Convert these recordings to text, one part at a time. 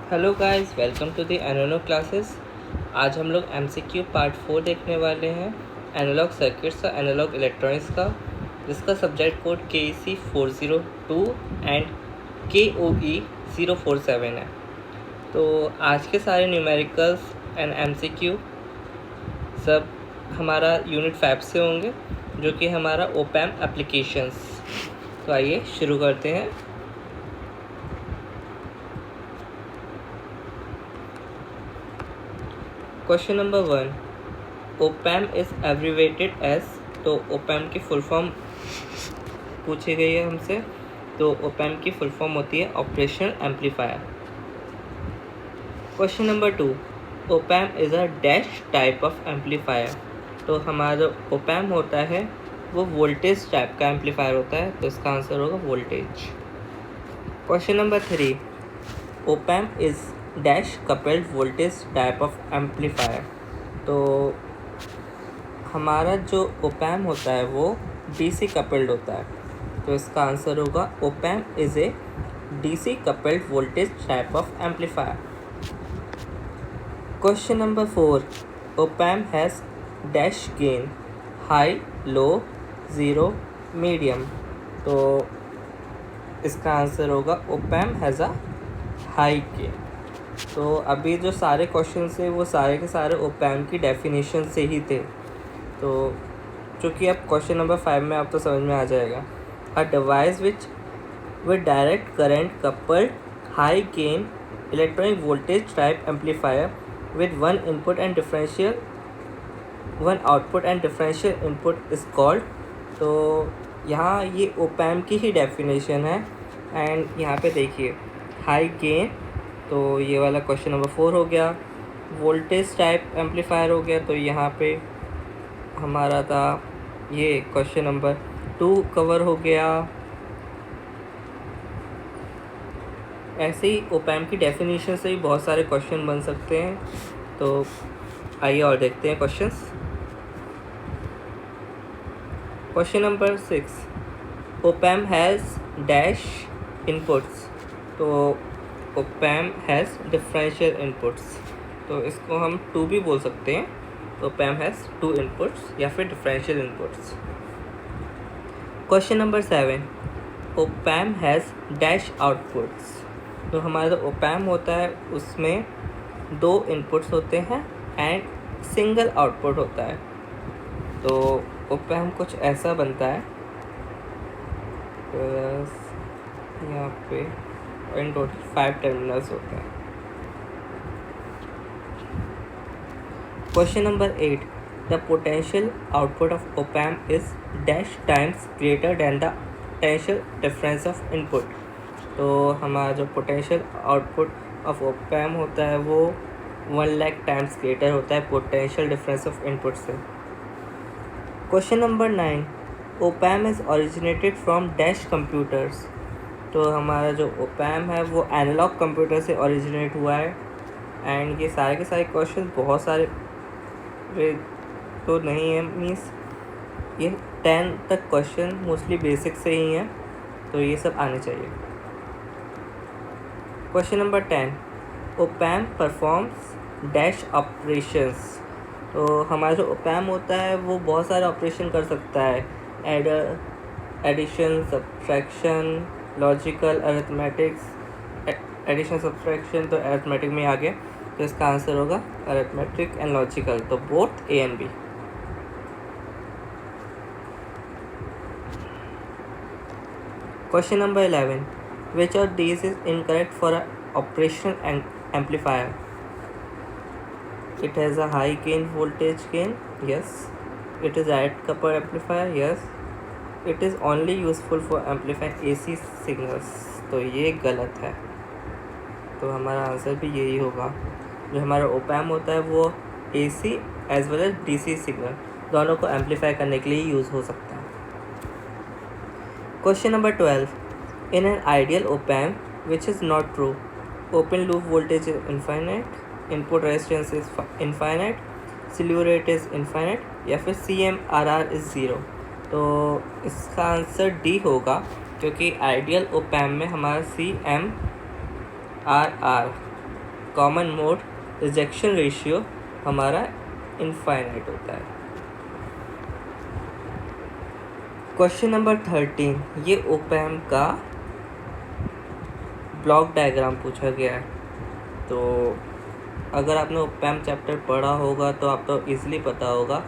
Hello guys, welcome to the analog classes. आज हम लोग एमसीक्यू पार्ट 4 देखने वाले हैं एनालॉग सर्किट्स और एनालॉग इलेक्ट्रॉनिक्स का, जिसका subject code KEC 402 and KOE 047 है। तो आज के सारे न्यूमेरिकल्स एंड एमसीक्यू सब हमारा यूनिट 5 से होंगे, जो कि हमारा ओपैम्प एप्लीकेशंस। तो आइए शुरू करते हैं। Question number 1, op-amp is abbreviated as. तो ओपैम्प की फुल फॉर्म पूछी गई है हमसे। तो ओपैम्प की फुल फॉर्म होती है operational amplifier. Question number 2, op-amp is a dash type of amplifier. तो हमारा जो ओपैम्प होता है वो वोल्टेज टाइप का एम्पलीफायर होता है, तो इसका आंसर होगा voltage. Question number 3, op-amp is dash coupled voltage type of amplifier. तो हमारा जो ओपैम्प होता है वो डीसी कपल्ड होता है, तो इसका आंसर होगा op-amp is a DC coupled voltage type of amplifier. Question number 4, op-amp has dash gain high, low, zero, medium. तो इसका आंसर होगा op-amp has a high gain. तो अभी जो सारे क्वेश्चन थे वो सारे के सारे ओपैम्प की डेफिनेशन से ही थे। तो चूँकि अब क्वेश्चन नंबर 5 में आप तो समझ में आ जाएगा। A device with direct current coupled high gain electronic voltage type amplifier with one output and differential input is called. तो यहाँ ये ओपैम्प की ही डेफिनेशन है। एंड यहाँ पे देखिए हाई गेन, तो ये वाला क्वेश्चन नंबर 4 हो गया। वोल्टेज टाइप एम्पलीफायर हो गया, तो यहाँ पे हमारा था ये क्वेश्चन नंबर 2 कवर हो गया। ऐसे ही ओपैम्प की डेफिनेशन से ही बहुत सारे क्वेश्चन बन सकते हैं। तो आइए और देखते हैं questions. Question number 6, op-amp has dash inputs. तो ओपैम्प हैज़ डिफरेंशियल इनपुट्स, तो इसको हम 2 भी बोल सकते हैं। तो ओपैम्प हैज़ 2 इनपुट्स या फिर differential inputs. Question number 7, op-amp has dash outputs. तो हमारा जो ओपैम्प होता है उसमें 2 इनपुट्स होते हैं एंड सिंगल आउटपुट होता है। तो ओपैम्प कुछ ऐसा बनता है, यहाँ पे इन टोटल 5 टर्मिनल्स होते हैं। Question number 8, the potential output of op-amp is dash times greater than the potential difference of input. तो हमारा जो पोटेंशियल आउटपुट ऑफ ओपैम्प होता है वो 1 लाख टाइम्स ग्रेटर होता है पोटेंशियल डिफरेंस ऑफ इनपुट से। Question number 9, op-amp is originated from dash computers. तो हमारा जो ओपैम्प है वो एनालॉग कंप्यूटर से ओरिजिनेट हुआ है। एंड ये सारे के सारे क्वेश्चन बहुत सारे तो नहीं है, मीन्स ये 10 तक क्वेश्चन मोस्टली बेसिक से ही हैं, तो ये सब आने चाहिए। Question number 10, op-amp performs dash operations. तो हमारा जो ओपैम्प होता है वो बहुत सारे ऑपरेशन कर सकता है, addition, subtraction, logical, arithmetics. Addition subtraction तो अरिथमेटिक में आ गया, तो इसका आंसर होगा अरिथमेटिक एंड लॉजिकल, तो both A and B. Question number 11, which of these is incorrect for a operational amplifier. It has a high gain voltage gain, yes. It is direct coupled amplifier, yes. It is only useful for amplifying AC signals, तो ये गलत है। तो हमारा answer भी यही होगा। जो हमारा ओपैम्प होता है वो AC as well as DC signal दोनों को एम्पलीफाई करने के लिए यूज़ हो सकता है। Question number 12, in an ideal op-amp which is not true, open loop voltage is infinite, input resistance is infinite, slew rate is infinite, या फिर CMRR इज़ ज़ीरो। तो इसका आंसर डी होगा, क्योंकि आइडियल ओपैम्प में हमारा CMRR common mode rejection ratio हमारा infinite होता है। क्वेश्चन नंबर 13, ये ओपैम का ब्लॉक डायग्राम पूछा गया है। तो अगर आपने ओपैम चैप्टर पढ़ा होगा तो आपको इजीली पता होगा।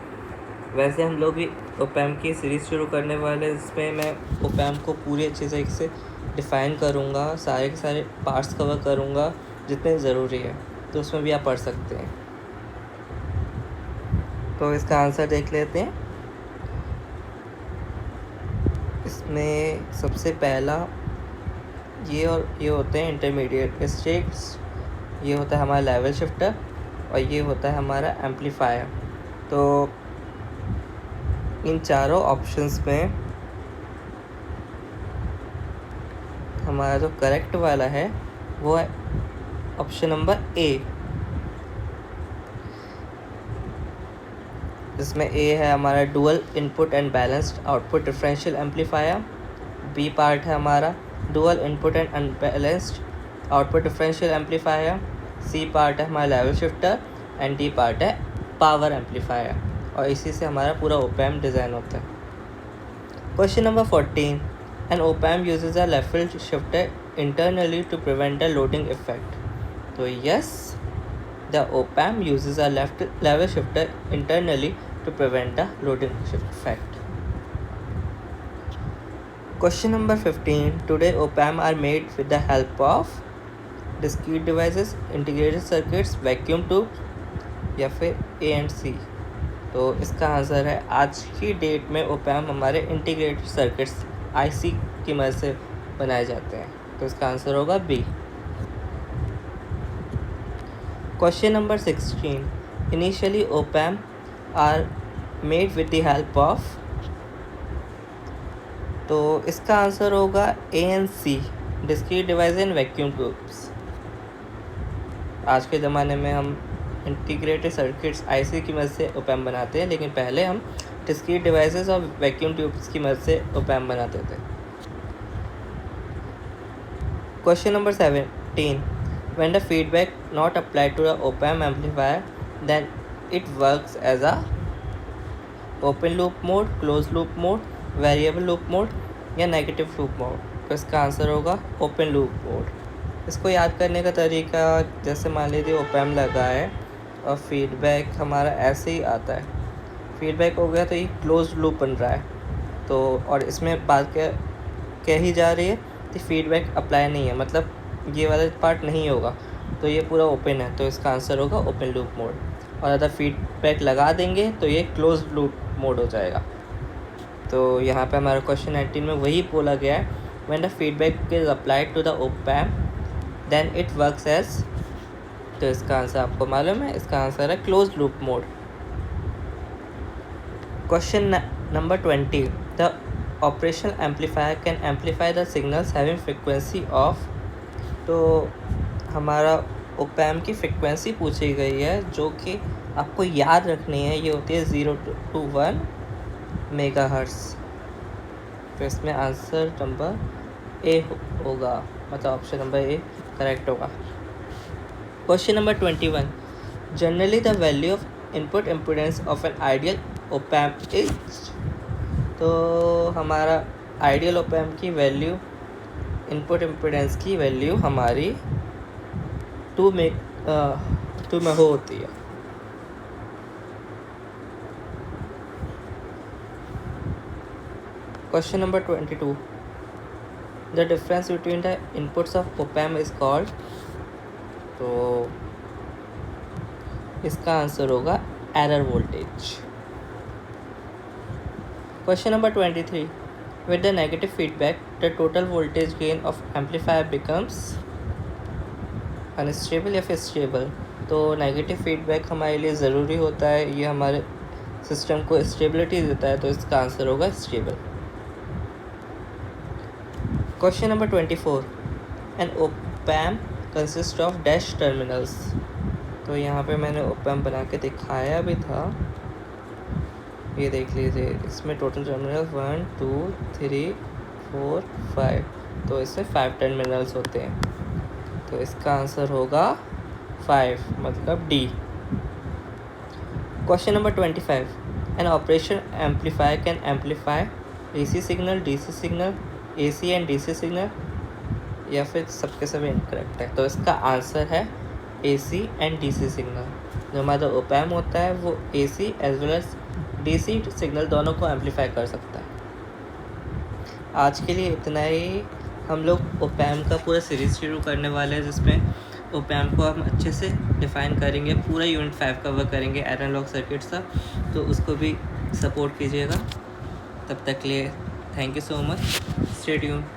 वैसे हम लोग भी ओपैम की सीरीज़ शुरू करने वाले, जिसमें मैं ओपैम को पूरी अच्छे तरीके से डिफ़ाइन करूँगा, सारे के सारे पार्ट्स कवर करूँगा जितने ज़रूरी है, तो उसमें भी आप पढ़ सकते हैं। तो इसका आंसर देख लेते हैं। इसमें सबसे पहला ये होते हैं इंटरमीडिएट स्टेट्स, ये होता है हमारा लेवल शिफ्टर और ये होता है हमारा एम्पलीफायर। तो इन चारों ऑप्शंस में हमारा जो करेक्ट वाला है वो है ऑप्शन नंबर ए। इसमें ए है हमारा dual input and balanced output differential amplifier, B part है हमारा dual input and unbalanced output differential amplifier, C part है हमारा level shifter and D part है पावर एम्पलीफायर। और इसी से हमारा पूरा ओपैम डिज़ाइन होता है। Question number 14, an op-amp uses a level shifter internally to prevent the loading effect. तो yes, the op-amp uses a level shifter internally to prevent the loading effect. Question number 15. Today op-amp are made with the help of discrete devices, integrated circuits, vacuum tube या फिर A and C। तो इसका answer है आज की date में op-amp हमारे integrated circuits IC की मदद से बनाए जाते हैं। तो इसका आंसर होगा B। Question number 16. Initially op-amp are made with the help of, तो इसका आंसर होगा A and C, discrete devices and vacuum tubes। आज के ज़माने में हम इंटीग्रेटेड सर्किट्स IC की मदद से op-amp बनाते हैं, लेकिन पहले हम discrete devices और vacuum tubes की मदद से op-amp बनाते थे। Question number 17. When the feedback not applied to the op-amp amplifier, then it works as a open loop mode, closed loop mode, variable loop mode या negative loop mode। तो इसका answer होगा open loop mode। इसको याद करने का तरीका, जैसे मान लीजिए op-amp लगा है और फीडबैक हमारा ऐसे ही आता है, फीडबैक हो गया तो ये क्लोज्ड लूप बन रहा है। तो और इसमें बात कह ही जा रही है कि फीडबैक अप्लाई नहीं है, मतलब ये वाला पार्ट नहीं होगा, तो ये पूरा ओपन है। तो इसका आंसर होगा ओपन लूप मोड। और अगर फीडबैक लगा देंगे तो ये क्लोज लूप मोड हो जाएगा। तो यहाँ पे हमारा क्वेश्चन 19 में वही बोला गया है, when the feedback is applied to the op-amp then it works as. तो इसका आंसर आपको मालूम है, इसका आंसर है close loop mode. Question number 20, the operational amplifier can amplify the signals having frequency of. तो हमारा op-amp की फ्रिक्वेंसी पूछी गई है, जो कि आपको याद रखनी है, ये होती है 0 to 1 मेगाहर्ट्ज़। तो इसमें आंसर नंबर ए होगा, मतलब ऑप्शन नंबर ए करेक्ट होगा। Question number 21, generally the value of input impedance of an ideal op-amp is. तो हमारा आइडियल op-amp की वैल्यू, इनपुट इम्पीडेंस की वैल्यू हमारी 2 में होती है। Question number 22, the difference between the inputs of op-amp is called. तो इसका आंसर होगा error voltage. Question number 23, with the negative feedback the total voltage gain of amplifier becomes unstable या फिर स्टेबल। तो नेगेटिव फीडबैक हमारे लिए ज़रूरी होता है, ये हमारे सिस्टम को स्टेबिलिटी देता है। तो इसका आंसर होगा stable. Question number 24, an op-amp consist of dash terminals. तो यहाँ पे मैंने op-amp बना के दिखाया भी था, ये देख लीजिए। इसमें टोटल टर्मिनल्स 1 2 3 4 5, तो इसमें 5 टर्मिनल्स होते हैं। तो इसका आंसर होगा 5 मतलब D. Question number 25, an operation amplifier can amplify AC signal, DC signal, AC and DC signal, या फिर सबके सब इनकरेक्ट है। तो इसका आंसर है AC एंड DC सिग्नल। जो हमारा ओपैम होता है वो AC as well as DC signal दोनों को एम्पलीफाई कर सकता है। आज के लिए इतना ही। हम लोग ओपैम का पूरा सीरीज़ शुरू करने वाले हैं, जिसमें ओपैम को हम अच्छे से डिफ़ाइन करेंगे, पूरा यूनिट 5 कवर करेंगे एनालॉग सर्किट्स का। तो उसको भी सपोर्ट कीजिएगा। तब तक के लिए thank you so much, stay tuned.